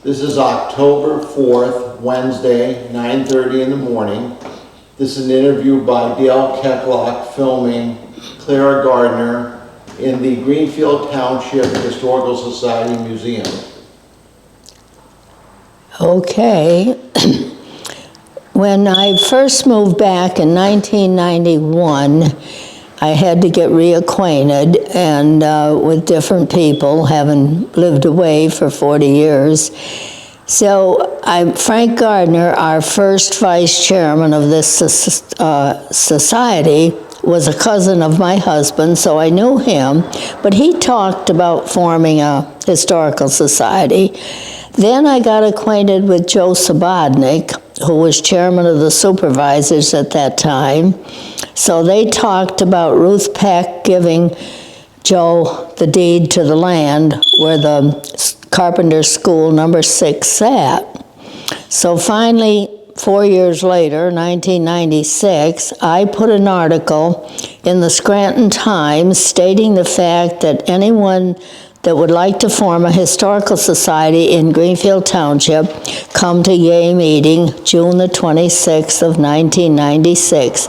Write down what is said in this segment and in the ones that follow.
This is October 4th, Wednesday, 9:30 in the morning. This is an interview by Dale Kecklock filming Clara Gardner in the Greenfield Township Historical Society Museum. Okay. When I first moved back in 1991, I had to get reacquainted and with different people, having lived away for 40 years. So Frank Gardner, our first vice chairman of this society, was a cousin of my husband, so I knew him, but he talked about forming a historical society. Then I got acquainted with Joe Subodnik, who was chairman of the supervisors at that time. So they talked about Ruth Peck giving Joe the deed to the land where the Carpenter School number 6 sat. So finally, 4 years later, 1996, I put an article in the Scranton Times stating the fact that anyone that would like to form a historical society in Greenfield Township, come to Yay meeting June the 26th of 1996.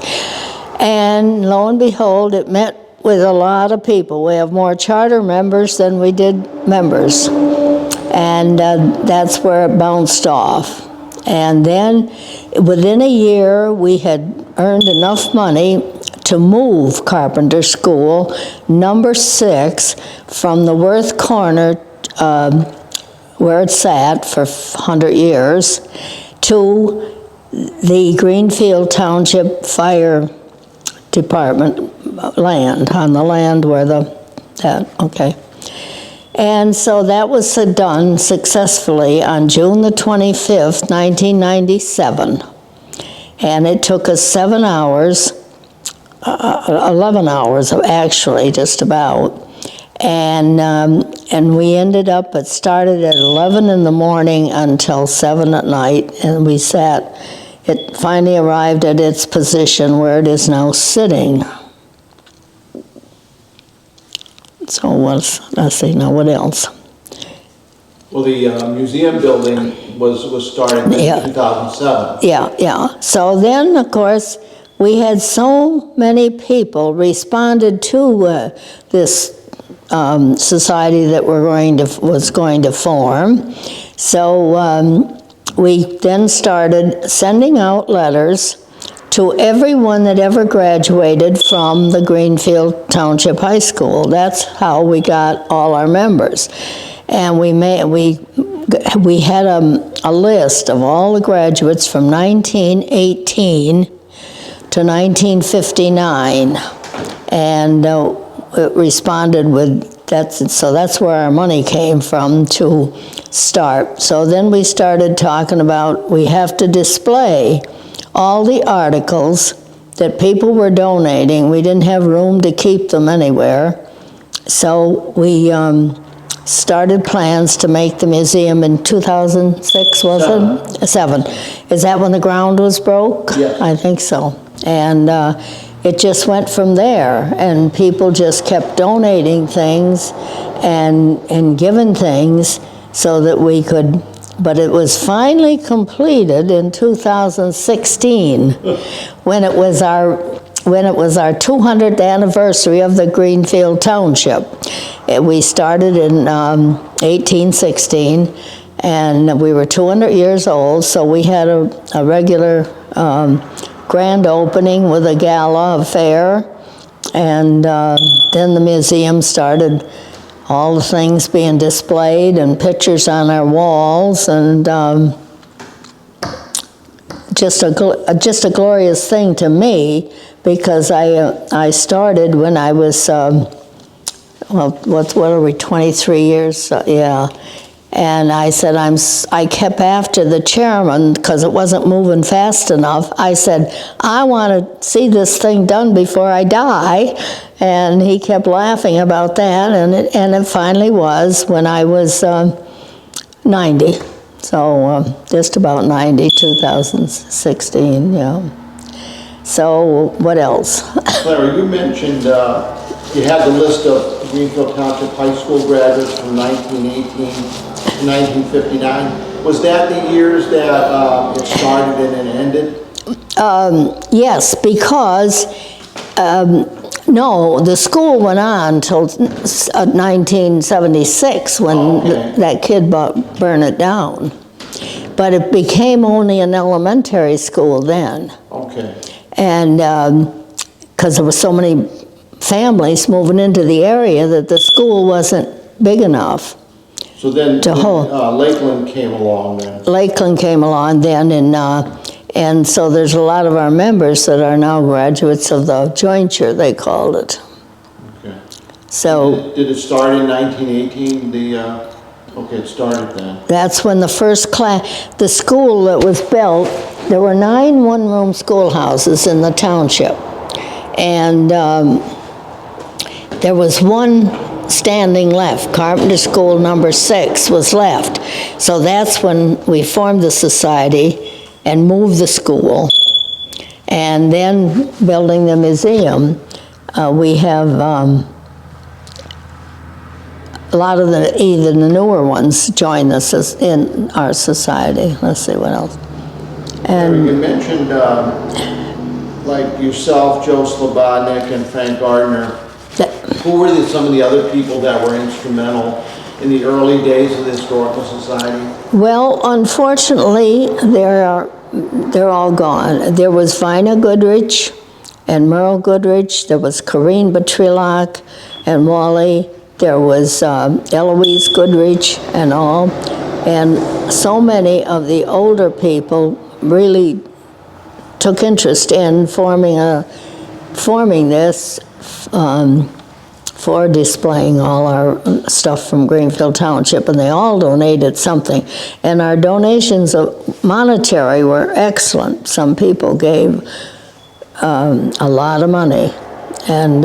And lo and behold, it met with a lot of people. We have more charter members than we did members. And that's where it bounced off. And then within a year, we had earned enough money to move Carpenter School, number 6, from the Worth Corner, where it sat for 100 years, to the Greenfield Township Fire Department land, on the land where okay. And so that was done successfully on June the 25th, 1997. And it took us 7 hours, 11 hours actually, just about. And we ended up, it started at 11 in the morning until 7 at night, and we sat. It finally arrived at its position where it is now sitting. So let's see, now what else? Well, the museum building was started in 2007. Yeah. So then, of course, we had so many people responded to this society that was going to form. So we then started sending out letters to everyone that ever graduated from the Greenfield Township High School. That's how we got all our members. And we had a list of all the graduates from 1918 to 1959, and it responded with that. So that's where our money came from to start. So then we started talking about we have to display all the articles that people were donating. We didn't have room to keep them anywhere. So we started plans to make the museum in 2006, was it? 7. Is that when the ground was broke? Yes. I think so. And it just went from there, and people just kept donating things and giving things so that we could. But it was finally completed in 2016 when it was our 200th anniversary of the Greenfield Township. We started in 1816, and we were 200 years old, so we had a regular grand opening with a gala affair, and then the museum started, all the things being displayed and pictures on our walls, and just a glorious thing to me, because I started when I was, what are we, 23 years? Yeah. And I said, I kept after the chairman because it wasn't moving fast enough. I said, I want to see this thing done before I die. And he kept laughing about that, and it finally was when I was 90. So just about 90, 2016, yeah. So what else? Clara, you mentioned you had the list of Greenfield Township High School graduates from 1918 1959. Was that the years that it started and it ended? Yes, because, no, the school went on till 1976 when Okay. that kid burned it down. But it became only an elementary school then. Okay. And because there were so many families moving into the area that the school wasn't big enough. So then To hold. Lakeland came along then. Lakeland came along then, and so there's a lot of our members that are now graduates of the jointure, they called it. Okay. So Did it start in 1918? Okay, it started then. that's when the first class, the school that was built, there were 9 one-room schoolhouses in the township. And there was one standing left. Carpenter School number 6 was left. So that's when we formed the society and moved the school. And then building the museum, we have a lot of even the newer ones join us in our society. Let's see what else. And You mentioned like yourself, Joe Slobodnik, and Frank Gardner. Who were some of the other people that were instrumental in the early days of the Historical Society? well, unfortunately, they're all gone. There was Vina Goodrich and Merle Goodrich. There was Corinne Batrilak and Wally. There was Eloise Goodrich and all. And so many of the older people really took interest in forming this for displaying all our stuff from Greenfield Township, and they all donated something. And our donations of monetary were excellent. Some people gave a lot of money. And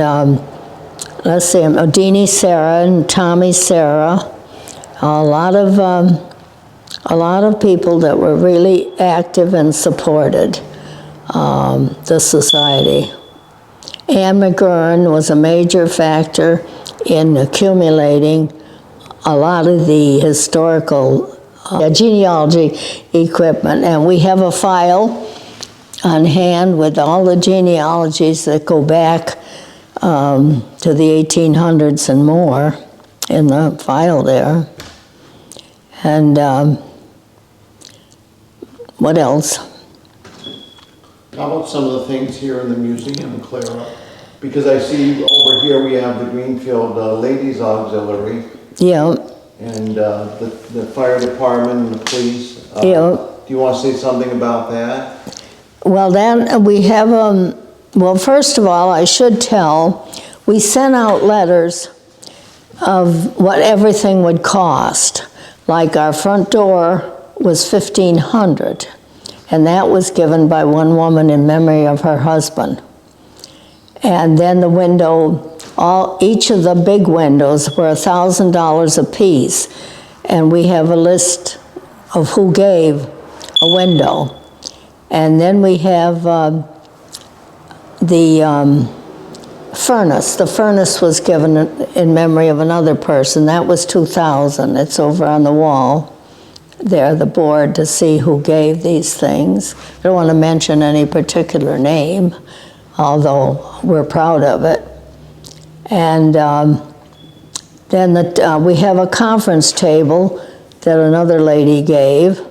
let's see, Odini Sarah and Tommy Sarah, a lot of people that were really active and supported the society. Anne McGurn was a major factor in accumulating a lot of the historical genealogy equipment, and we have a file on hand with all the genealogies that go back to the 1800s and more in the file there. And what else? How about some of the things here in the museum, Clara? Because I see over here we have the Greenfield Ladies Auxiliary Yeah, and the fire department and the police. yeah. Do you want to say something about that? Well, then we have, well, first of all, I should tell, we sent out letters of what everything would cost. Like our front door was $1,500, and that was given by one woman in memory of her husband. And then the window, each of the big windows were $1,000 apiece, and we have a list of who gave a window. And then we have the furnace. The furnace was given in memory of another person. That was $2,000. It's over on the wall there, the board, to see who gave these things. I don't want to mention any particular name, although we're proud of it. And then we have a conference table that another lady gave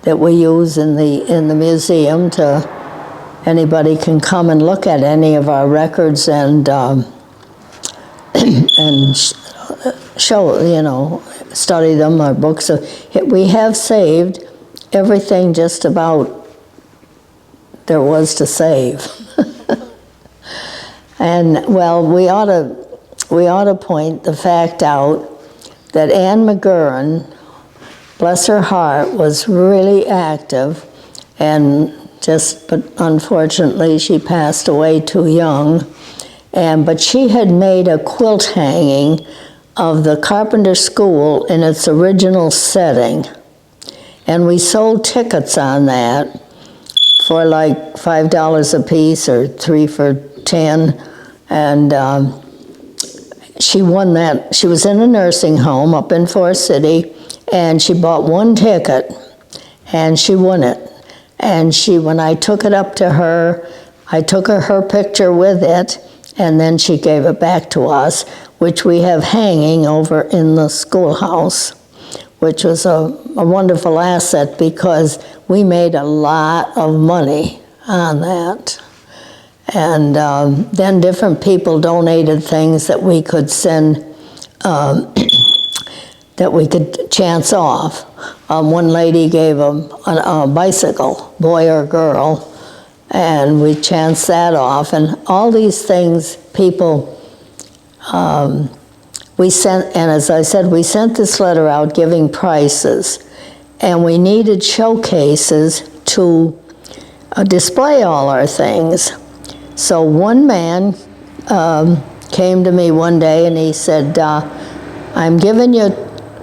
that we use in the museum. To anybody can come and look at any of our records and show, study them, our books. We have saved everything just about there was to save. And well, we ought to point the fact out that Anne McGurn, bless her heart, was really active, but unfortunately she passed away too young. But she had made a quilt hanging of the Carpenter School in its original setting. And we sold tickets on that for like $5 a piece or 3 for 10. And she won that. She was in a nursing home up in Forest City, and she bought one ticket, and she won it. And when I took it up to her, I took her picture with it, and then she gave it back to us, which we have hanging over in the schoolhouse, which was a wonderful asset because we made a lot of money on that. And then different people donated things that we could send, that we could chance off. One lady gave a bicycle, boy or girl, and we chanced that off. And all these things, people, we sent, and as I said, we sent this letter out giving prices, and we needed showcases to display all our things. So one man came to me one day and he said, I'm giving you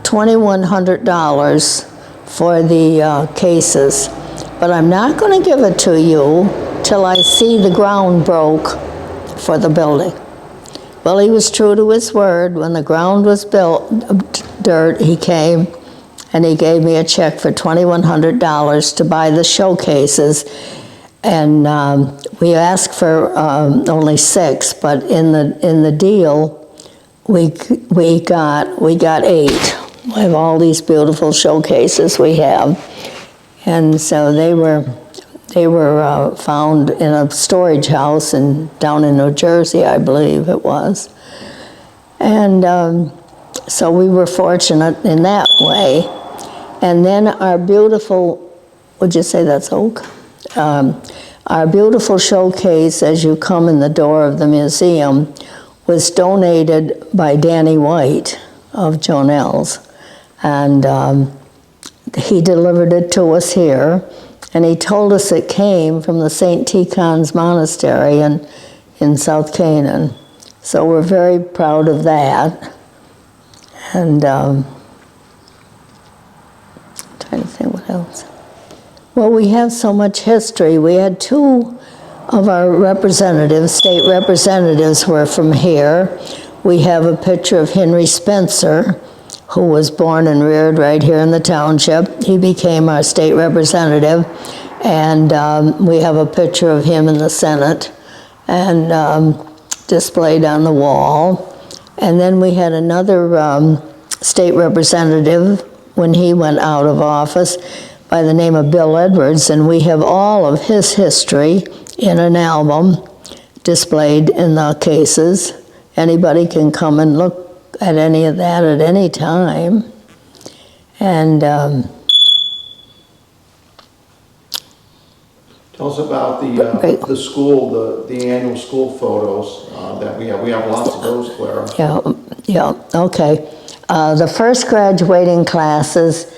$2,100 for the cases, but I'm not going to give it to you till I see the ground broke for the building. Well, he was true to his word. When the ground was built, dirt, he came and he gave me a check for $2,100 to buy the showcases. And we asked for only 6, but in the deal, we got 8. We have all these beautiful showcases we have, and so they were found in a storage house down in New Jersey, I believe it was, and so we were fortunate in that way. And then our beautiful, would you say that's oak? Our beautiful showcase as you come in the door of the museum was donated by Danny White of Jonell's, and he delivered it to us here, and he told us it came from the St. Tikhon's Monastery in South Canaan. So we're very proud of that. And trying to think what else. Well, we have so much history. We had 2 of our representatives, state representatives, were from here. We have a picture of Henry Spencer, who was born and reared right here in the township. He became our state representative, and we have a picture of him in the Senate and displayed on the wall. And then we had another state representative when he went out of office by the name of Bill Edwards, and we have all of his history in an album displayed in the cases. Anybody can come and look at any of that at any time. And tell us about the school, the annual school photos that we have. We have lots of those, Clara. Yeah, okay. The first graduating classes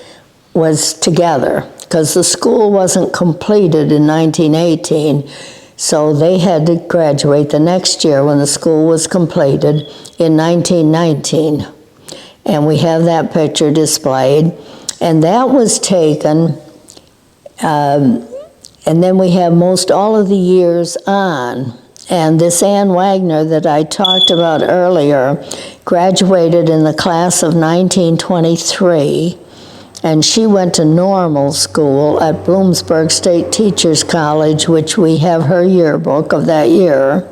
was together because the school wasn't completed in 1918, so they had to graduate the next year when the school was completed in 1919. And we have that picture displayed, and that was taken, and then we have most all of the years on. And this Ann Wagner that I talked about earlier graduated in the class of 1923, and she went to normal school at Bloomsburg State Teachers College, which we have her yearbook of that year.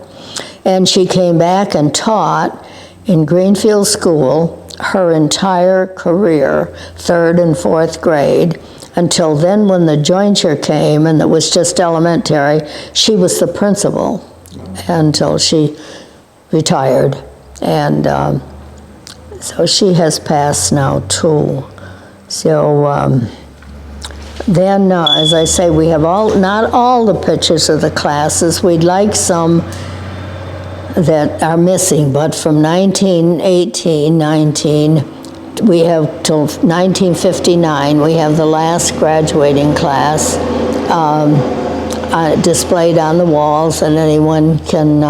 And she came back and taught in Greenfield School her entire career, 3rd and 4th grade, until then when the jointure came and it was just elementary, she was the principal until she retired. And so she has passed now too. So then, as I say, we have not all the pictures of the classes. We'd like some that are missing, but from 1918, 19, we have till 1959, we have the last graduating class displayed on the walls, and anyone can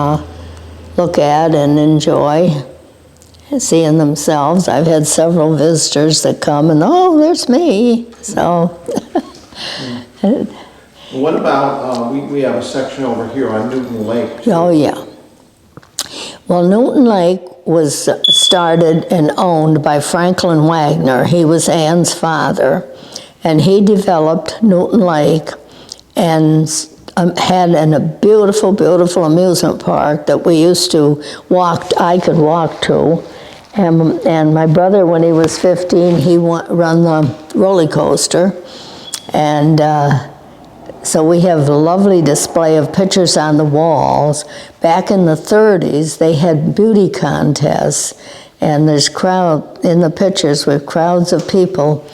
look at and enjoy seeing themselves. I've had several visitors that come and, oh, there's me. So. What about, we have a section over here on Newton Lake. Oh, yeah. Well, Newton Lake was started and owned by Franklin Wagner. He was Ann's father, and he developed Newton Lake and had a beautiful, beautiful amusement park that we used to I could walk to. And my brother, when he was 15, he run the roller coaster. And so we have a lovely display of pictures on the walls. Back in the 30s, they had beauty contests, and there's in the pictures with crowds of people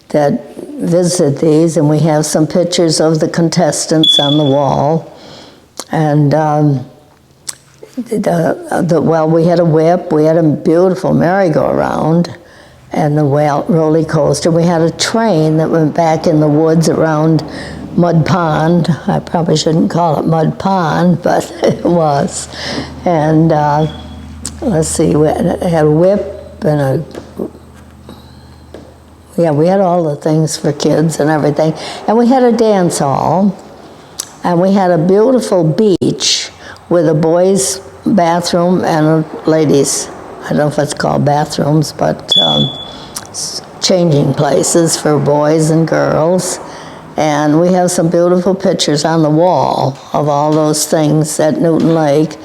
that visit these, and we have some pictures of the contestants on the wall. And we had a whip, we had a beautiful merry-go-round, and the roller coaster. We had a train that went back in the woods around Mud Pond. I probably shouldn't call it Mud Pond, but it was. And let's see, we had a whip and we had all the things for kids and everything. And we had a dance hall, and we had a beautiful beach with a boys' bathroom and a ladies', I don't know if it's called bathrooms, but changing places for boys and girls. And we have some beautiful pictures on the wall of all those things at Newton Lake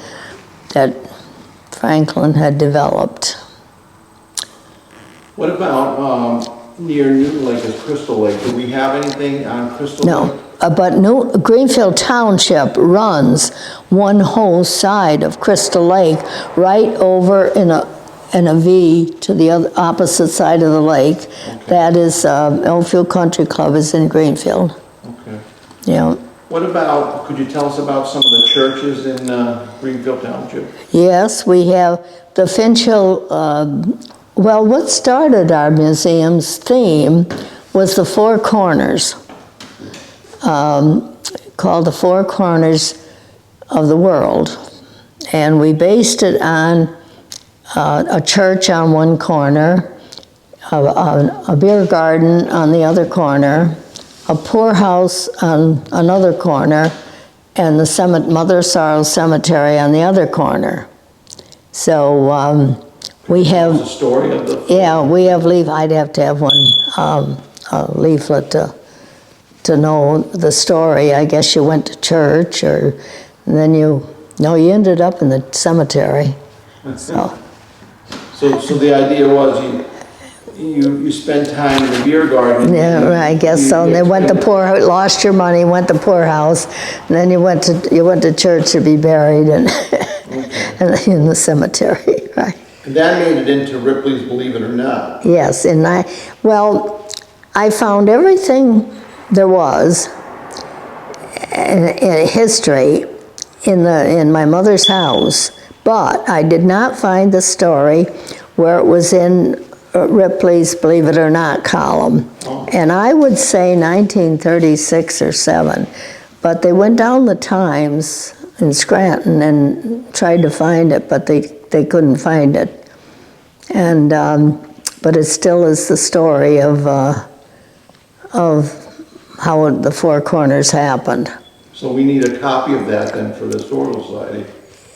that Franklin had developed. What about near Newton Lake is Crystal Lake? Do we have anything on Crystal Lake? No, but Greenfield Township runs one whole side of Crystal Lake right over in a V to the opposite side of the lake. Okay. That is, Oakfield Country Club is in Greenfield. Okay. Yeah. What about, could you tell us about some of the churches in Greenfield Township? Yes, we have the Finch Hill, well, what started our museum's theme was the Four Corners, called the Four Corners of the World. And we based it on a church on one corner, a beer garden on the other corner, a poorhouse on another corner, and the Mother of Sorrows Cemetery on the other corner. So we have... The story of the... Yeah, we have I'd have to have one, a leaflet to know the story. I guess you went to church, and then you ended up in the cemetery. So the idea was you spend time in the beer garden. Yeah, I guess so. And then lost your money, went to poorhouse, and then you went to church to be buried and in the cemetery, right? And that made it into Ripley's Believe It or Not. Yes, and I found everything there was in history in my mother's house, but I did not find the story where it was in Ripley's Believe It or Not column. Oh. And I would say 1936 or 7, but they went down the Times in Scranton and tried to find it, but they couldn't find it. And but it still is the story of how the Four Corners happened. So we need a copy of that then for the Historical Society.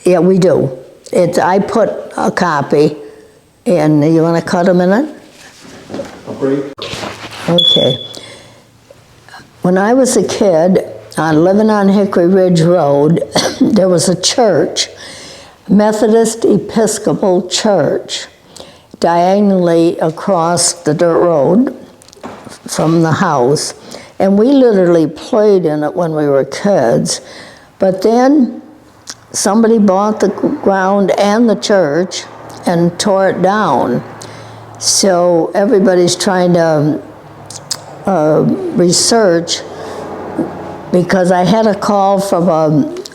Yeah, we do. I put a copy in. You want to cut a minute? A break? Okay. When I was a kid, living on Hickory Ridge Road, there was a church, Methodist Episcopal Church, diagonally across the dirt road from the house. And we literally played in it when we were kids. But then somebody bought the ground and the church and tore it down. So everybody's trying to research, because I had a call from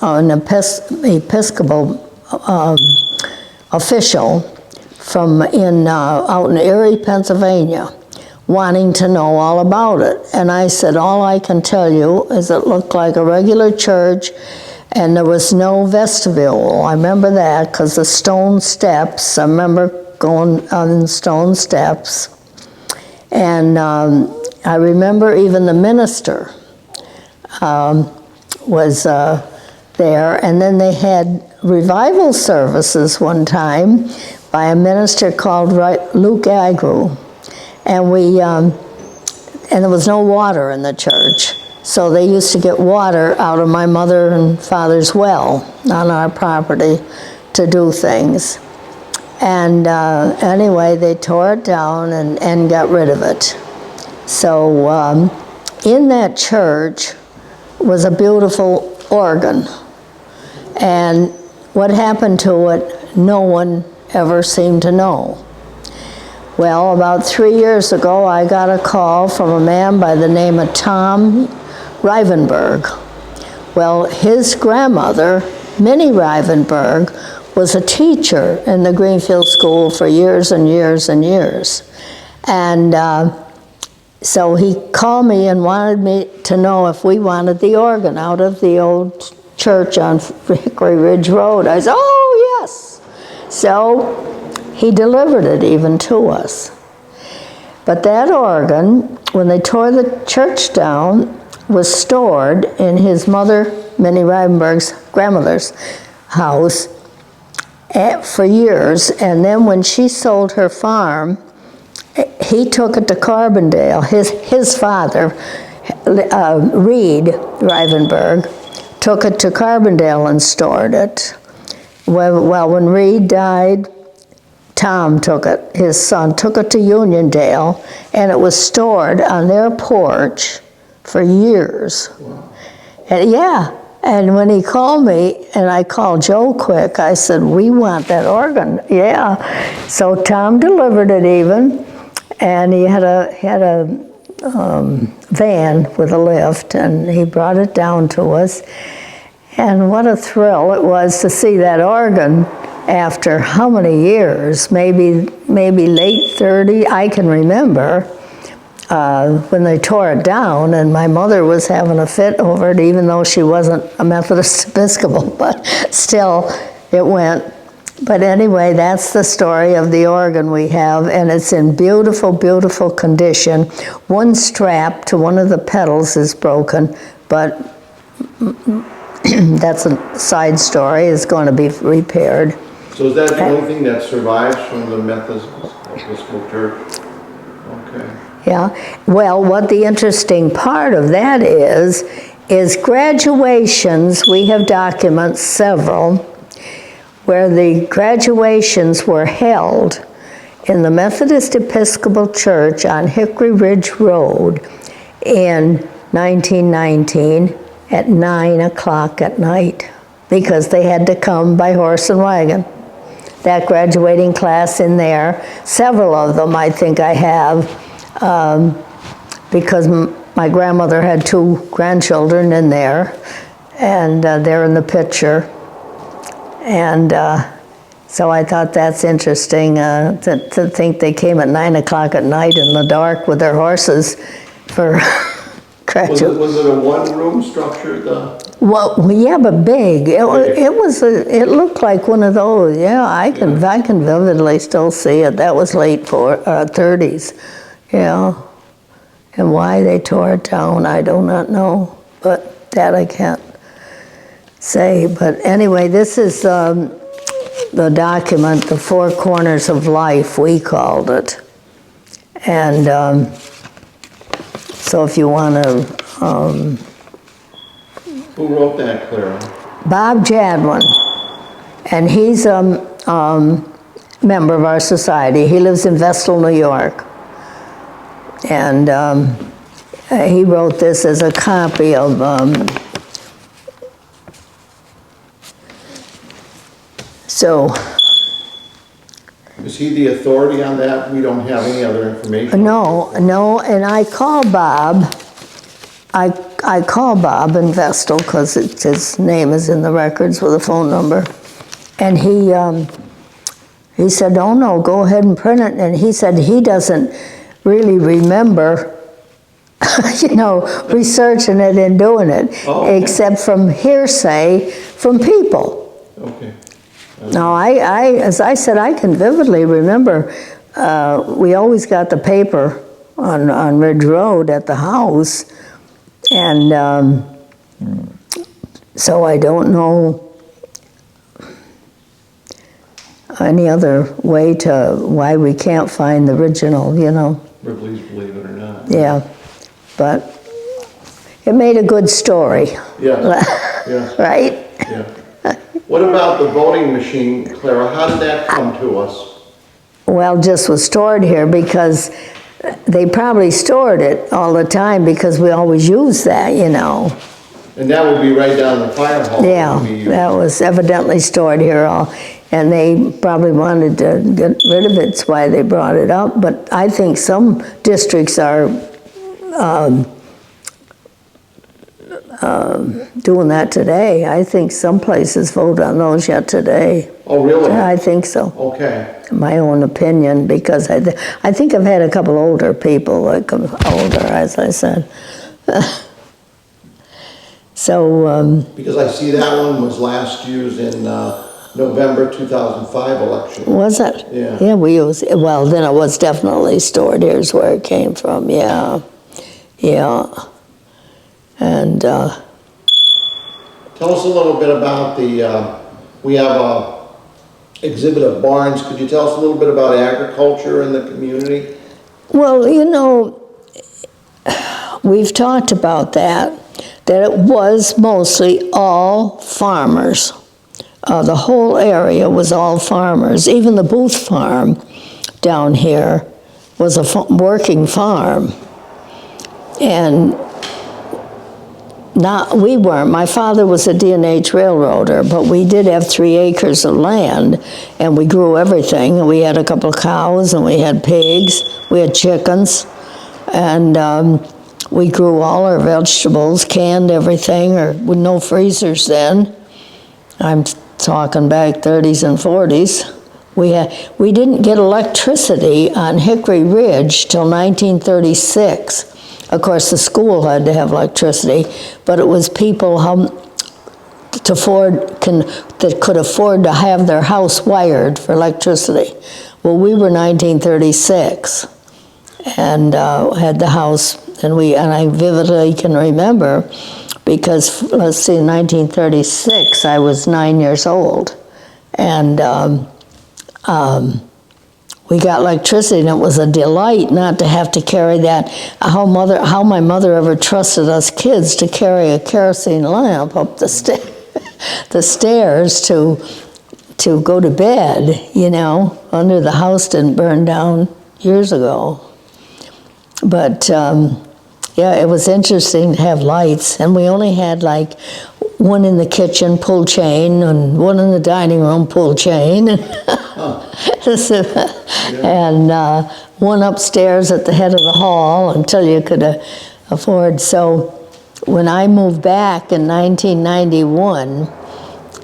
an Episcopal official from out in Erie, Pennsylvania, wanting to know all about it. And I said, all I can tell you is it looked like a regular church, and there was no vestibule. I remember that because the stone steps, I remember going on stone steps. And I remember even the minister was there. And then they had revival services one time by a minister called Luke Agnew, and there was no water in the church, so they used to get water out of my mother and father's well on our property to do things. And anyway, they tore it down and got rid of it. So in that church was a beautiful organ. And what happened to it, no one ever seemed to know. Well, about 3 years ago, I got a call from a man by the name of Tom Rivenberg. Well, his grandmother, Minnie Rivenberg, was a teacher in the Greenfield School for years and years and years. And so he called me and wanted me to know if we wanted the organ out of the old church on Hickory Ridge Road. I said, oh, yes. So he delivered it even to us. But that organ, when they tore the church down, was stored in his mother, Minnie Rivenberg's grandmother's house for years. And then when she sold her farm, he took it to Carbondale. His father, Reed Rivenberg, took it to Carbondale and stored it. Well, when Reed died, Tom took it, his son, took it to Uniondale, and it was stored on their porch for years. Wow. And yeah, and when he called me, and I called Joe quick, I said, we want that organ, yeah. So Tom delivered it even, and he had a van with a lift, and he brought it down to us. And what a thrill it was to see that organ after how many years, maybe late 30, I can remember when they tore it down, and my mother was having a fit over it, even though she wasn't a Methodist Episcopal, but still it went. But anyway, that's the story of the organ we have, and it's in beautiful, beautiful condition. One strap to one of the pedals is broken, but that's a side story. It's going to be repaired. So is that the only thing that survives from the Methodist Episcopal Church? Okay. Yeah. Well, what the interesting part of that is graduations. We have documents, several, where the graduations were held in the Methodist Episcopal Church on Hickory Ridge Road in 1919 at 9 o'clock at night, because they had to come by horse and wagon. That graduating class in there, several of them I think I have, because my grandmother had 2 grandchildren in there, and they're in the picture. And so I thought that's interesting to think they came at 9 o'clock at night in the dark with their horses for graduate. Was it a one-room structure? Well, yeah, but big. It looked like one of those. Yeah, I can vividly still see it. That was late 30s. Yeah, and why they tore it down, I do not know. But that I can't say. But anyway, this is the document, the 4 Corners of Life, we called it. And so if you want to... Who wrote that, Clara? Bob Jadwin, and he's a member of our society. He lives in Vestal, New York. And he wrote this as a copy of so. Is he the authority on that? We don't have any other information? No, and I call Bob. I call Bob in Vestal because his name is in the records with a phone number. And he said, oh no, go ahead and print it. And he said he doesn't really remember, researching it and doing it, okay, except from hearsay from people. Okay. Now, as I said, I can vividly remember, we always got the paper on Ridge Road at the house, and so I don't know. any other way to why we can't find the original, you know. Ripley's Believe It or Not. Yeah, but it made a good story. Yeah, yeah. Right? Yeah. What about the voting machine, Clara? How did that come to us? Well, just was stored here because they probably stored it all the time because we always use that, you know. And that would be right down the fire hall. Yeah, that was evidently stored here all, and they probably wanted to get rid of it, that's why they brought it up. But I think some districts are doing that today. I think some places vote on those yet today. Oh, really? Yeah, I think so. Okay. My own opinion, because I think I've had a couple older people, like older, as I said. So, Because I see that one was last used in November 2005 election. was it? Yeah. Yeah, we use, well, then it was definitely stored. Here's where it came from, yeah. Yeah. And, Tell us a little bit about the, we have a exhibit of barns. Could you tell us a little bit about agriculture in the community? well, you know, we've talked about that it was mostly all farmers. The whole area was all farmers. Even the Booth farm down here was a working farm. And we weren't. My father was a D&H railroader, but we did have 3 acres of land, and we grew everything. And we had a couple of cows, and we had pigs, we had chickens, and we grew all our vegetables, canned everything, or with no freezers then. I'm talking back 30s and 40s. We didn't get electricity on Hickory Ridge till 1936. Of course, the school had to have electricity, but it was people that could afford to have their house wired for electricity. Well, we were 1936, and had the house, and I vividly can remember, because let's see, in 1936, I was 9 years old, and we got electricity, and it was a delight not to have to carry that. How my mother ever trusted us kids to carry a kerosene lamp up the stairs to go to bed, you know, under the house didn't burn down years ago. But yeah, it was interesting to have lights, and we only had like one in the kitchen, pull chain, and one in the dining room, pull chain. And one upstairs at the head of the hall until you could afford. So when I moved back in 1991,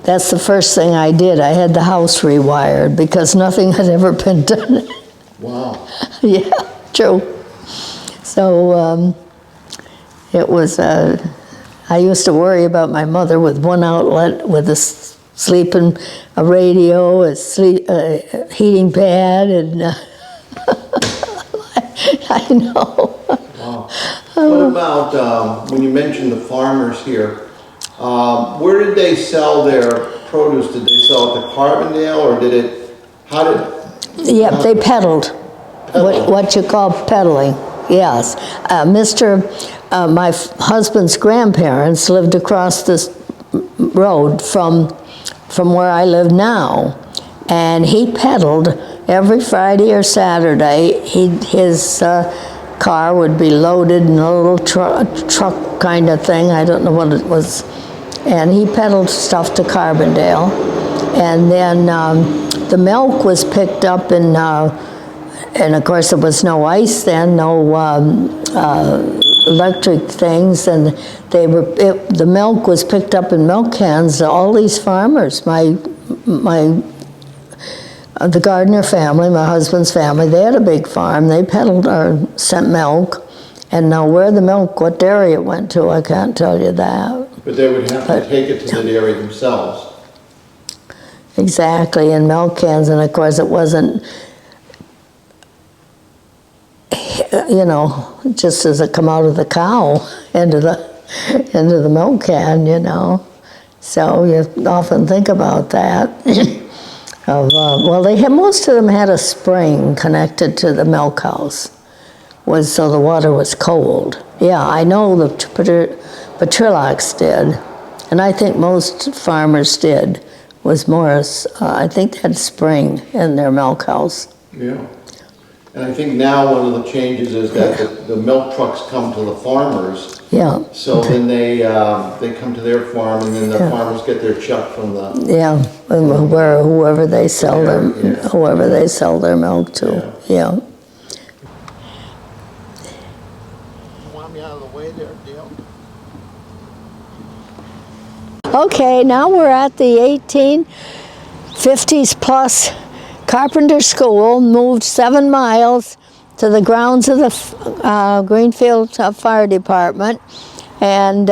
that's the first thing I did. I had the house rewired because nothing had ever been done. Wow. Yeah, true. So it was, I used to worry about my mother with one outlet, with a sleeping, a radio, a heating pad, and I know. Wow. What about, when you mentioned the farmers here, where did they sell their produce? Did they sell it to Carbondale, or Yep, they peddled. What you call peddling, yes. My husband's grandparents lived across this road from where I live now, and he peddled every Friday or Saturday. His car would be loaded in a little truck kind of thing, I don't know what it was, and he peddled stuff to Carbondale. And then the milk was picked up in, and of course there was no ice then, no electric things, and the milk was picked up in milk cans. All these farmers, the Gardner family, my husband's family, they had a big farm. They peddled or sent milk, and now where the milk, what dairy it went to, I can't tell you that. But they would have to take it to the dairy themselves. Exactly, in milk cans, and of course it wasn't, you know, just as it come out of the cow into the milk can, you know. So you often think about that. well, most of them had a spring connected to the milk house, so the water was cold. Yeah, I know the Petrillochs did, and I think most farmers did, was Morris. I think they had spring in their milk house. Yeah. And I think now one of the changes is that the milk trucks come to the farmers. Yeah. So then they come to their farm, and then the farmers get their check from the... Yeah, and whoever they sell whoever they sell their milk to. Yeah. You want me out of the way there, Dale? Okay, now we're at the 1850s plus Carpenter School, moved 7 miles to the grounds of the Greenfield Fire Department, and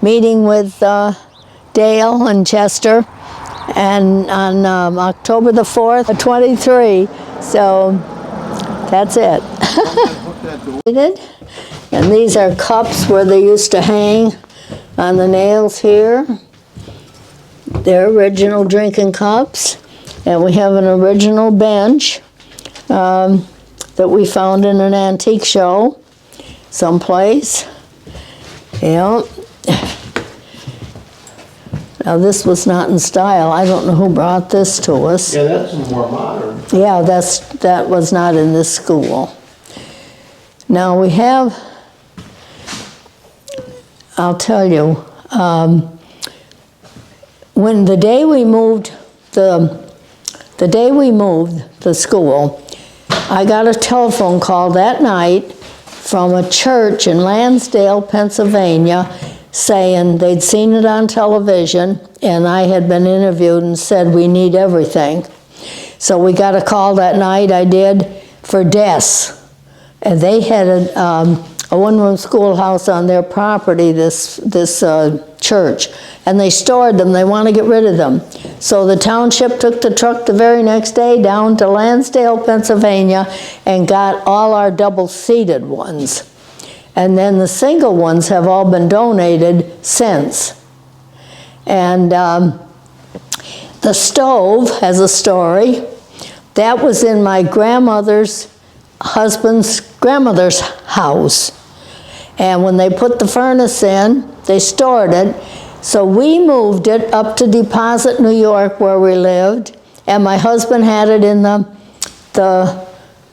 meeting with Dale and Chester, and on October the 4th, 23. So that's it. And these are cups where they used to hang on the nails here. They're original drinking cups. And we have an original bench that we found in an antique show someplace. Yeah. Now this was not in style. I don't know who brought this to us. Yeah, that's more modern. Yeah, that was not in this school. Now we have, I'll tell you, when the day we moved the school, I got a telephone call that night from a church in Lansdale, Pennsylvania, saying they'd seen it on television, and I had been interviewed and said, we need everything. So we got a call that night, I did, for desks. And they had a one-room schoolhouse on their property, this church, and they stored them. They want to get rid of them. So the township took the truck the very next day down to Lansdale, Pennsylvania, and got all our double-seated ones. And then the single ones have all been donated since. And the stove has a story. That was in my grandmother's husband's grandmother's house. And when they put the furnace in, they stored it. So we moved it up to Deposit, New York, where we lived. And my husband had it in the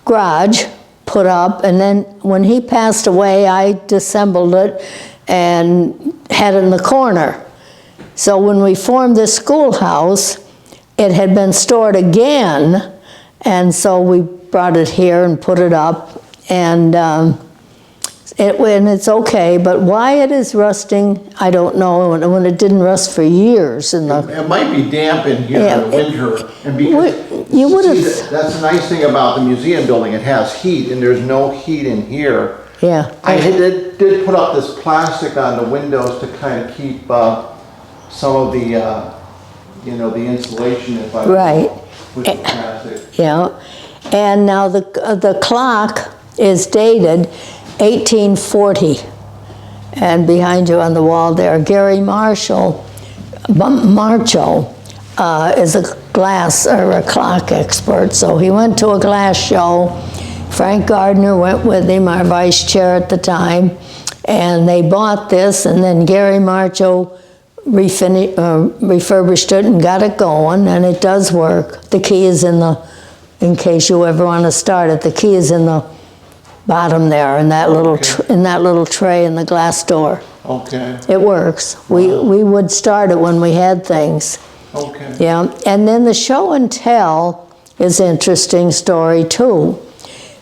garage put up. And then when he passed away, I disassembled it and had it in the corner. So when we formed this schoolhouse, it had been stored again. And so we brought it here and put it up. And it's okay, but why it is rusting, I don't know. When it didn't rust for years. It might be damp in here in the winter. And because, that's the nice thing about the museum building. It has heat, and there's no heat in here. Yeah. I did put up this plastic on the windows to kind of keep some of the, the insulation if I put the plastic. Yeah. And now the clock is dated 1840, and behind you on the wall there, Gary Marshall is a glass or a clock expert, so he went to a glass show. Frank Gardner went with him, our vice chair at the time, and they bought this, and then Gary Marshall refurbished it and got it going, and it does work. The key is in case you ever want to start it, the key is in the bottom there, in that little tray in the glass door. Okay. It works. We would start it when we had things. Okay. Yeah, and then the show and tell is an interesting story too,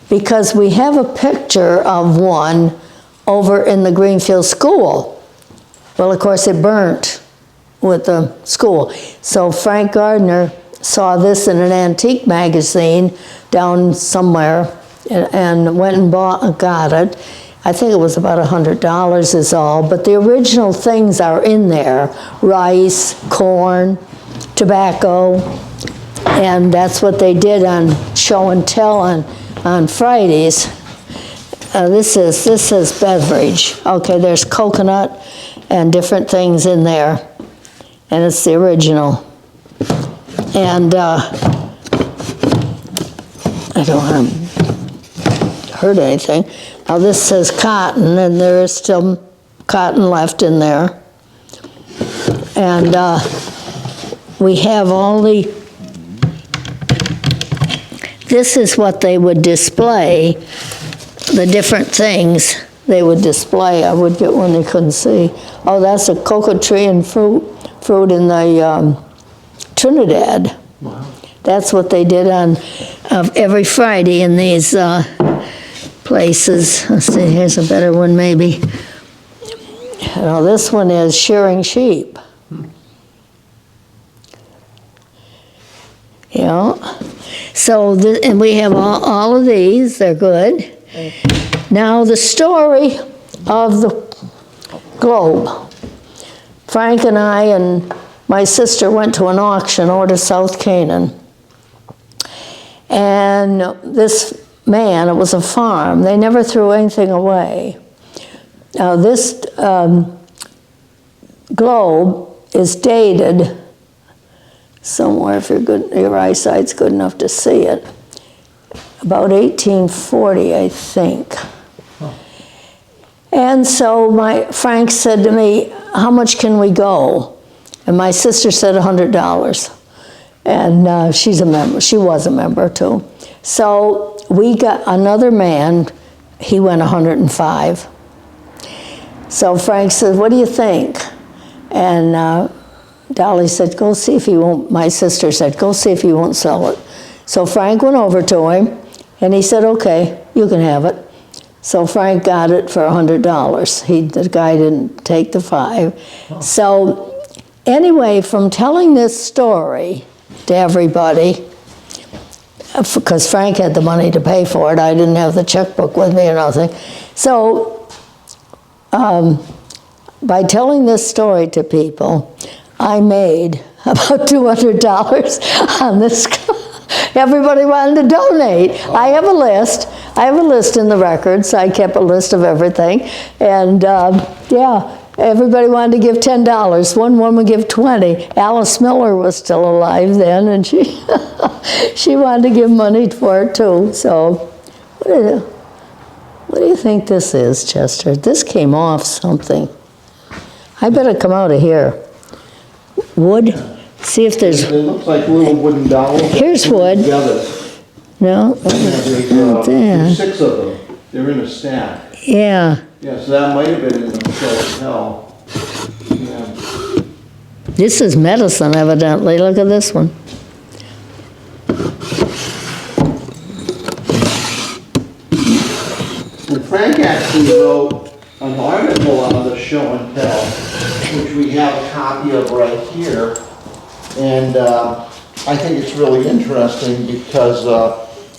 because we have a picture of one over in the Greenfield School. Well, of course, it burnt with the school. So Frank Gardner saw this in an antique magazine down somewhere, and went and got it. I think it was about $100 is all, but the original things are in there. Rice, corn, tobacco, and that's what they did on show and tell on Fridays. This is beverage. Okay, there's coconut and different things in there, and it's the original. And I don't have heard anything. Now this says cotton, and there is still cotton left in there. And we have all this is what they would display, the different things they would display. I would get one they couldn't see. Oh, that's a cocoa tree and fruit in the Trinidad. Wow. That's what they did on every Friday in these places. Let's see, here's a better one maybe. Now this one is shearing sheep. Yeah. So, and we have all of these, they're good. Now the story of the globe. Frank and I and my sister went to an auction over to South Canaan. And this man, it was a farm, they never threw anything away. Now this globe is dated somewhere, if your eyesight's good enough to see it, about 1840, I think. Oh. And so Frank said to me, how much can we go? And my sister said $100. And she's a member, she was a member too. So we got another man, he went 105. So Frank said, what do you think? And Dolly said, go see if he won't, my sister said, go see if he won't sell it. So Frank went over to him, and he said, okay, you can have it. So Frank got it for $100. The guy didn't take the $5. Oh. So anyway, from telling this story to everybody, because Frank had the money to pay for it, I didn't have the checkbook with me or nothing. So by telling this story to people, I made about $200 on this. Everybody wanted to donate. I have a list. I have a list in the records. I kept a list of everything. And yeah, everybody wanted to give $10. One woman gave $20. Alice Miller was still alive then, and she she wanted to give money for it too. So what do you think this is, Chester? This came off something. I better come out of here. Wood? See if there's... It looks like little wooden dolls. Here's wood. Together. No? There's 6 of them. They're in a stack. Yeah. Yeah, so that might have been in the show as hell. Yeah. This is medicine, evidently. Look at this one. And Frank actually wrote an article on the show and tell, which we have a copy of right here. And I think it's really interesting because,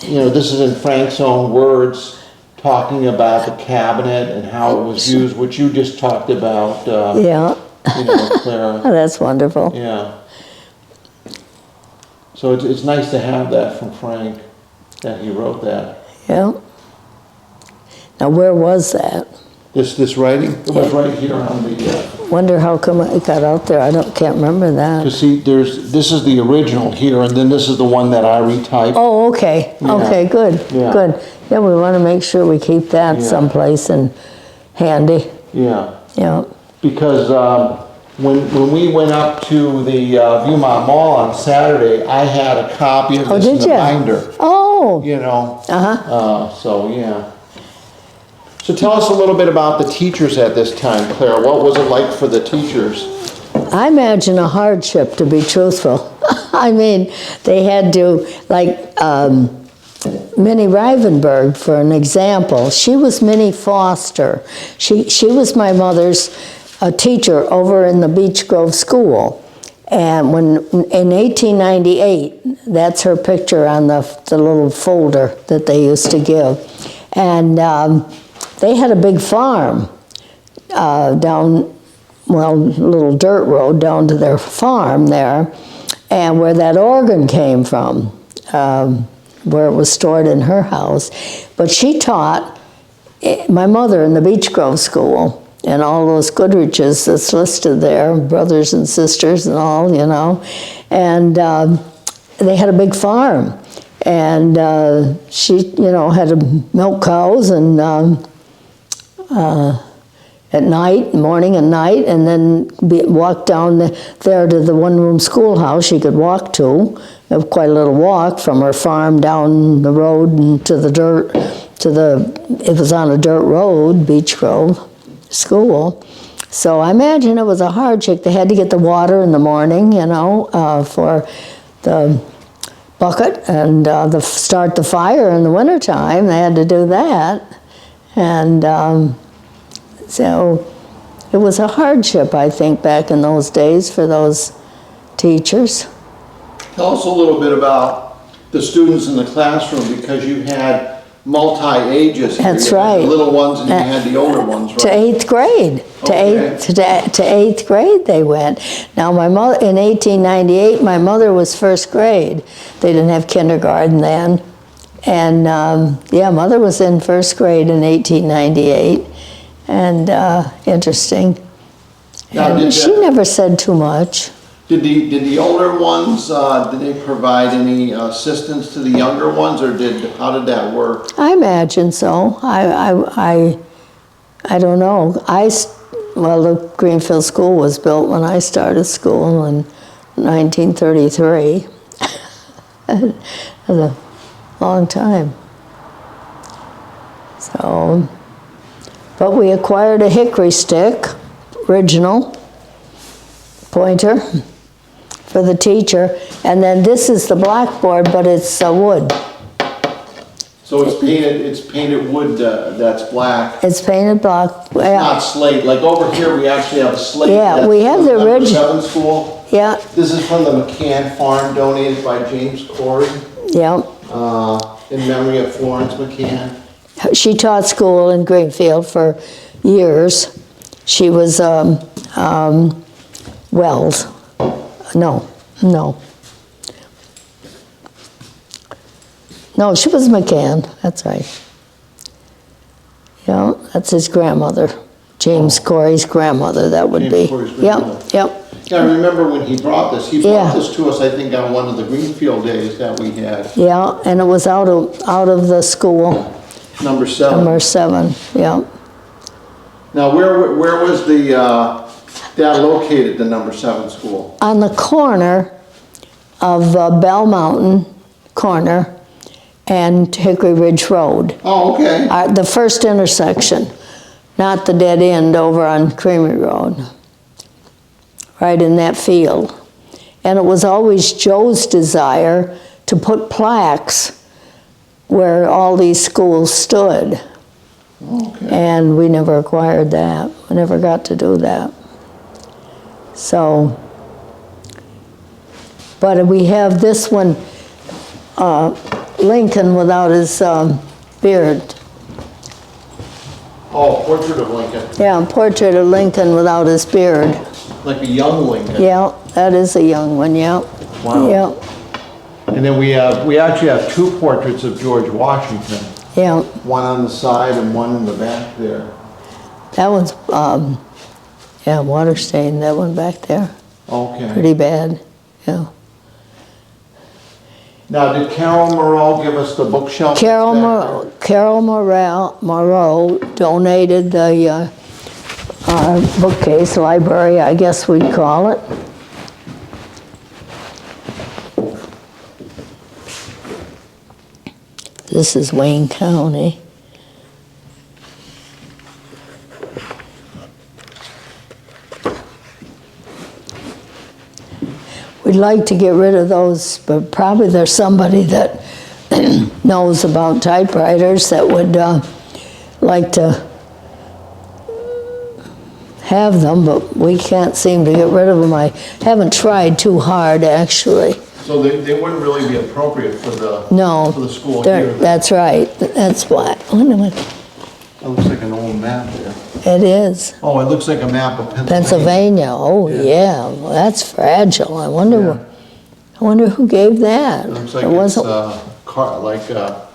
you know, this is in Frank's own words, talking about the cabinet and how it was used, which you just talked about, Yeah. you know, Clara. Oh, that's wonderful. Yeah. So it's nice to have that from Frank, that he wrote that. Yeah. Now, where was that? This writing, it was right here on the... Wonder how come it got out there. I can't remember that. You see, this is the original here, and then this is the one that I retyped. Oh, okay. Yeah. Okay, good. Yeah. Good. Yeah, we want to make sure we keep that someplace and handy. Yeah. Yeah. Because when we went up to the Viewmont Mall on Saturday, I had a copy of this in the binder. Oh. You know. Uh-huh. So, yeah. So tell us a little bit about the teachers at this time, Claire. What was it like for the teachers? I imagine a hardship, to be truthful. I mean, they had to, like, Minnie Rivenberg, for an example, she was Minnie Foster. She was my mother's teacher over in the Beech Grove School. And in 1898, that's her picture on the little folder that they used to give. And they had a big farm down, well, a little dirt road down to their farm there, and where that organ came from, where it was stored in her house. But she taught my mother in the Beech Grove School, and all those Goodriches that's listed there, brothers and sisters and all, you know. And they had a big farm, and she, had to milk cows and at night, morning and night, and then walk down there to the one-room schoolhouse she could walk to. It was quite a little walk from her farm down the road and to the dirt, it was on a dirt road, Beech Grove School. So I imagine it was a hardship. They had to get the water in the morning, for the bucket, and start the fire in the wintertime. They had to do that. And so it was a hardship, I think, back in those days for those teachers. Tell us a little bit about the students in the classroom, because you had multi-ages here. That's You had right. the little ones and you had the older ones, right? To 8th grade. Okay. To 8th grade they went. Now my mother, in 1898, my mother was first grade. They didn't have kindergarten then. And Mother was in first grade in 1898. And interesting. Now, And she never said too much. Did the older ones, did they provide any assistance to the younger ones, or how did that work? I imagine so. I don't know. The Greenfield School was built when I started school in 1933. That was a long time. So, but we acquired a hickory stick, original, pointer, for the teacher, and then this is the blackboard, but it's wood. So it's painted wood that's black. It's painted black. Not slate. Like over here, we actually have a slate. Yeah, that's we have from the number original. 7 school. Yeah, This is from the McCann farm, donated by James Corey, yeah. in memory of Florence McCann. She taught school in Greenfield for years. She was Wells. No. No, she was McCann, that's right. Yeah, that's his grandmother. James Corey's grandmother, that would James be. Corey's grandmother. Yep. Yeah, I remember when he brought this. He Yeah. brought this to us, I think, on one of the Greenfield days that we had. Yeah, and it was out of the school, Number 7. number 7, yeah. Now, where was that located, the number 7 school? On the corner of Bell Mountain corner and Hickory Ridge Road. Oh, okay. The first intersection, not the dead end over on Creamery Road. Right in that field. And it was always Joe's desire to put plaques where all these schools stood. Okay. And we never acquired that. We never got to do that. So, but we have this one, Lincoln without his beard. Oh, portrait of Lincoln. Yeah, portrait of Lincoln without his beard. Like a young Lincoln. Yeah, that is a young one, yeah. Wow. Yeah, And then we actually have 2 portraits of George Washington. yeah. One on the side and one in the back there. That one's, water stain, that one back there. Okay. Pretty bad, yeah. Now, did Carol Moreau give us the bookshelf? Carol that's back Moreau donated the bookcase, library, I guess we'd call it. This is Wayne County. We'd like to get rid of those, but probably there's somebody that knows about typewriters that would like to have them, but we can't seem to get rid of them. I haven't tried too hard, actually. So they wouldn't really be appropriate for the, No, for the school they're- here. that's right. That's why. Wait a minute. That looks like an old map there. It is. Oh, it looks like a map of Pennsylvania. Pennsylvania. Oh, Yeah. yeah. Well, that's fragile. I wonder. Yeah. I wonder who gave that. It looks like It it's wasn't. like a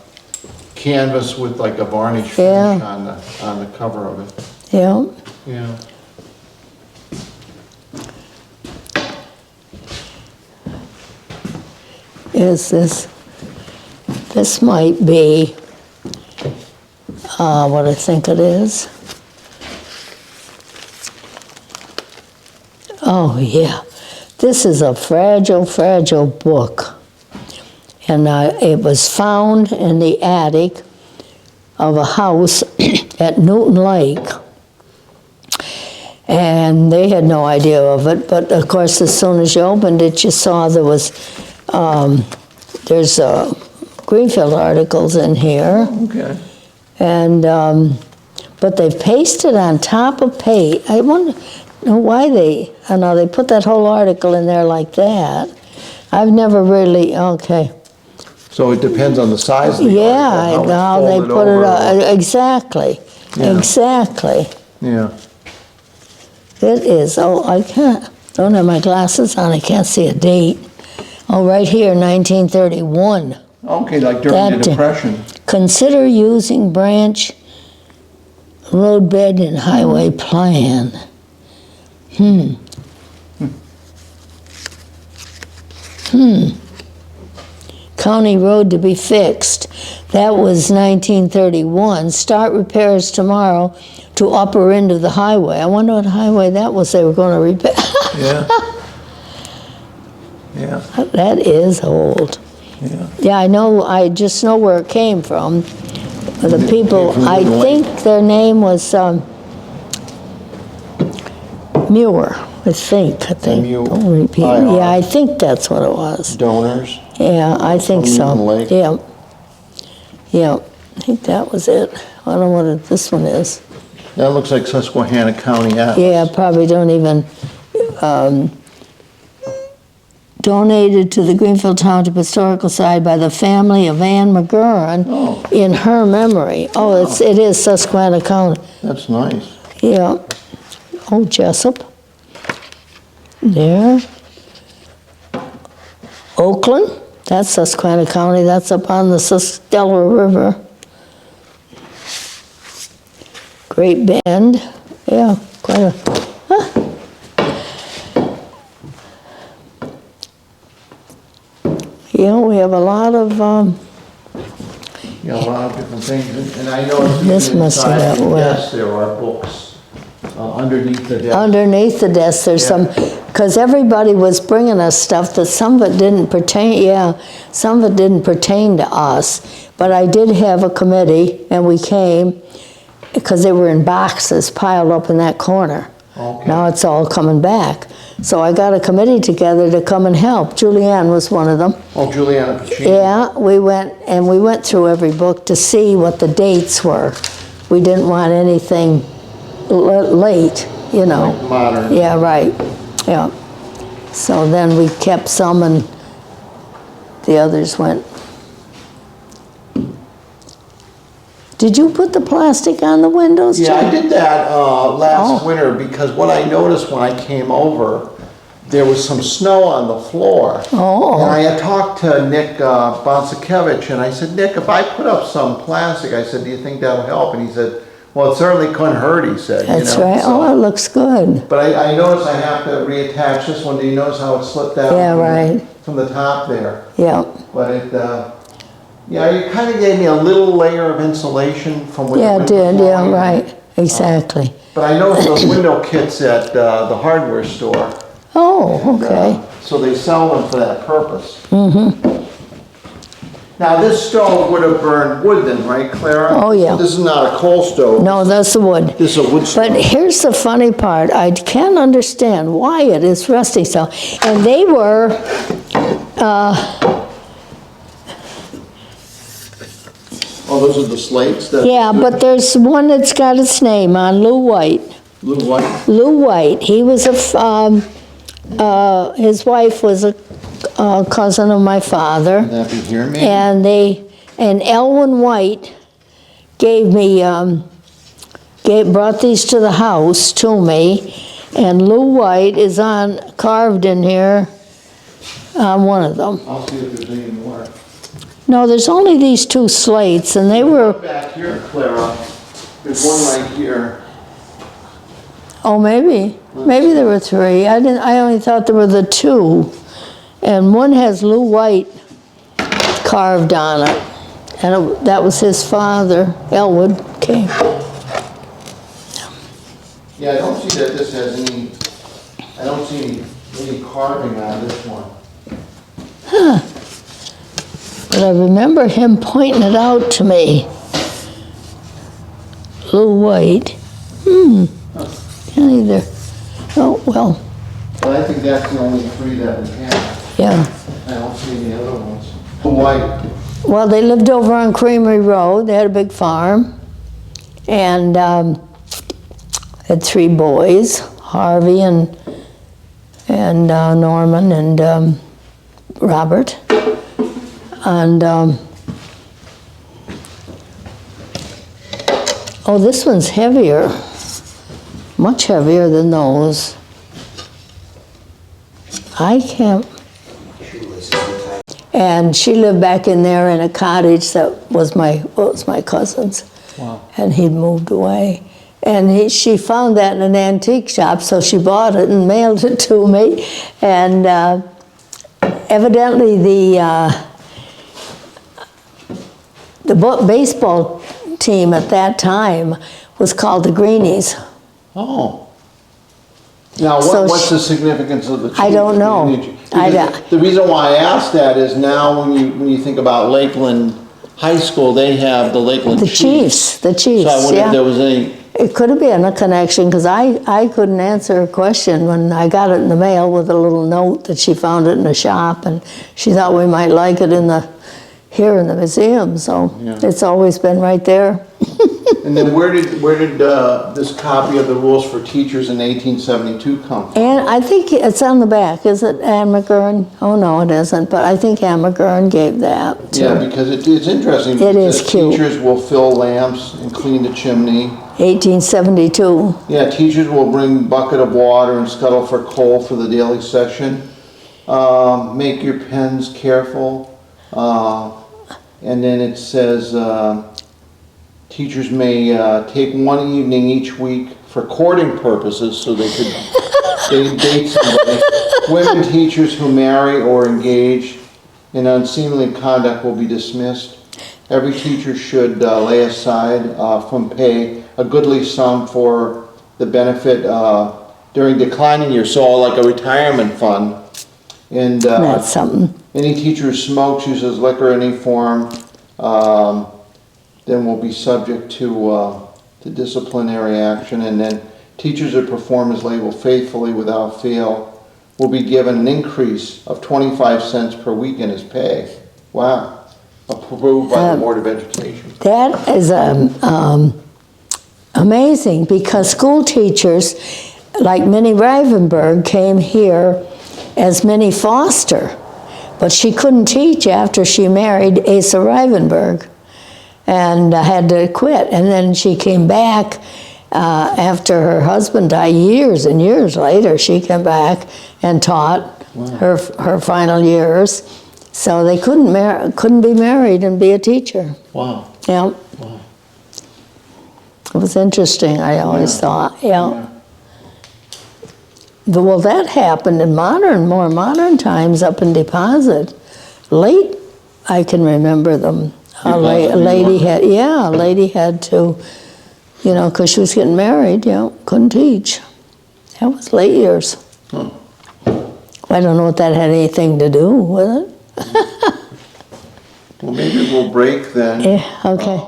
canvas with like a varnish Yeah. finish on the cover of it. Yeah. Yeah. is this might be what I think it is. Oh, yeah. This is a fragile, fragile book. And it was found in the attic of a house at Newton Lake. And they had no idea of it, but of course, as soon as you opened it, you saw there's Greenfield articles in here. Okay. And, but they've pasted on top of page. I wonder why they put that whole article in there like that. I've never really, okay. So it depends on the size of the Yeah, article, how it's they folded put it, over. exactly, Yeah. exactly. Yeah. It is, oh, don't have my glasses on, I can't see a date. Oh, right here, 1931. Okay, like during That- the Depression. Consider using branch roadbed and highway plan. County road to be fixed. That was 1931. Start repairs tomorrow to upper end of the highway. I wonder what highway that was they were going to repair. Yeah. Yeah, That is old. yeah. Yeah, I just know where it came from. The people, from I Newton Lake. think their name was Muir, I think. Muir. Don't repeat. IR. Yeah, I think that's what it was. Donors. Yeah, I think From so. Newton Lake. Yeah. Yeah, I think that was it. I don't know what this one is. That looks like Susquehanna County Atlas. Yeah, probably don't even, donated to the Greenfield Township Historical Society by the family of Ann McGurran Oh. in her memory. Oh, it is Susquehanna County. That's nice. Yeah. Oh, Jessup. There. Oakland, that's Susquehanna County. That's up on the Delaware River. Great Bend. Yeah, quite a. Huh. Yeah, we have a lot of, Yeah, a lot of different things, and I know This even must have inside got the wet. desk, there are books underneath the desk. underneath the desk, there's some, because everybody was bringing us stuff that some of it didn't pertain, some of it didn't pertain to us. But I did have a committee, and we came, because they were in boxes piled up in that corner. Okay. Now it's all coming back. So I got a committee together to come and help. Julianne was one of them. Oh, Juliana Puccini. Yeah, we went through every book to see what the dates were. We didn't want anything late, you know. Like modern. Yeah, right, yeah. So then we kept some and the others went. Did you put the plastic on the windows, Yeah, I Jim? did that last Oh. winter because what I noticed when I came over, there was some snow on the floor. Oh. And I had talked to Nick Bonsikevich, and I said, Nick, if I put up some plastic, I said, do you think that'll help? And he said, well, it certainly couldn't hurt, he said. That's you know, right, so- oh, it looks good. But I noticed I have to reattach this one. Do you notice how it slipped out? Yeah, right. From the top there. Yeah, But it, yeah, it kind of gave me a little layer of insulation from where yeah, the it window did, yeah, flooring. right, exactly. But I noticed those window kits at the hardware store. Oh, And, okay. So they sell them for that purpose. Mm-hmm. Now, this stove would have burned wood then, right, Clara? Oh, yeah. This is not a coal stove. No, that's the wood. This is a wood stove. But here's the funny part, I can't understand why it is rusty so. And they were, Oh, those are the slates that? yeah, but there's one that's got its name on, Lou White. Blue white? Lou White, he was his wife was a cousin of my father. Would that be here, maybe? And Elwyn White gave me, brought these to the house to me, and Lou White is carved in here on one of them. I'll see if there's any more. No, there's only these two slates, and they were, Back here, Clara, there's one right here. oh, maybe there were three. I only thought there were the two. And one has Lou White carved on it. And that was his father, Elwood King. Yeah, I don't see that this has any, I don't see any carving on this one. But I remember him pointing it out to me. Little white. Can't either. Oh, well, Well, I think that's the only three that we have. yeah. I don't see any other ones. White. Well, they lived over on Creamery Road. They had a big farm. And had 3 boys, Harvey and Norman and Robert. And, oh, this one's heavier, much heavier than those. I can't. And she lived back in there in a cottage that was my cousin's. Wow. And he'd moved away. And she found that in an antique shop, so she bought it and mailed it to me. And evidently the baseball team at that time was called the Greenies. Oh. Now, So what's the significance of the Chiefs? I don't know. The reason why I asked that is now when you think about Lakeland High School, they have the Lakeland The Chiefs. Chiefs, So I wonder yeah. if there was any, It could have been a connection, because I couldn't answer a question when I got it in the mail with a little note that she found it in a shop, and she thought we might like it here in the museum, so Yeah. it's always been right there. and then where did this copy of the rules for teachers in 1872 come from? And I think it's on the back, is it Anne McGurn? Oh, no, it isn't, but I think Anne McGurn gave that too. Yeah, because it's interesting. It is says cute. Teachers will fill lamps and clean the chimney. 1872. Yeah, teachers will bring bucket of water and scuttle for coal for the daily session. Make your pens careful. And then it says, teachers may take one evening each week for courting purposes, so they could date somebody. Women teachers who marry or engage in unseemly conduct will be dismissed. Every teacher should lay aside from pay a goodly sum for the benefit during declining years, so like a retirement fund. And That's something. any teacher who smokes, uses liquor in any form, then will be subject to disciplinary action. And then teachers that perform as labeled faithfully without fail will be given an increase of 25 cents per week in his pay. Wow. Approved by the Board of Education. That is amazing, because school teachers, like Minnie Rivenberg, came here as Minnie Foster, but she couldn't teach after she married Asa Rivenberg and had to quit. And then she came back after her husband died, years and years later. She came back and taught her final years. So they couldn't be married and be a teacher. Wow. Yeah. Wow. It was interesting, I always thought, yeah. Well, that happened in more modern times up in Deposit. Late, I can remember them. A lady had to, because she was getting married, couldn't teach. That was late years. Huh. I don't know if that had anything to do with it. Well, maybe we'll break then. Yeah, okay.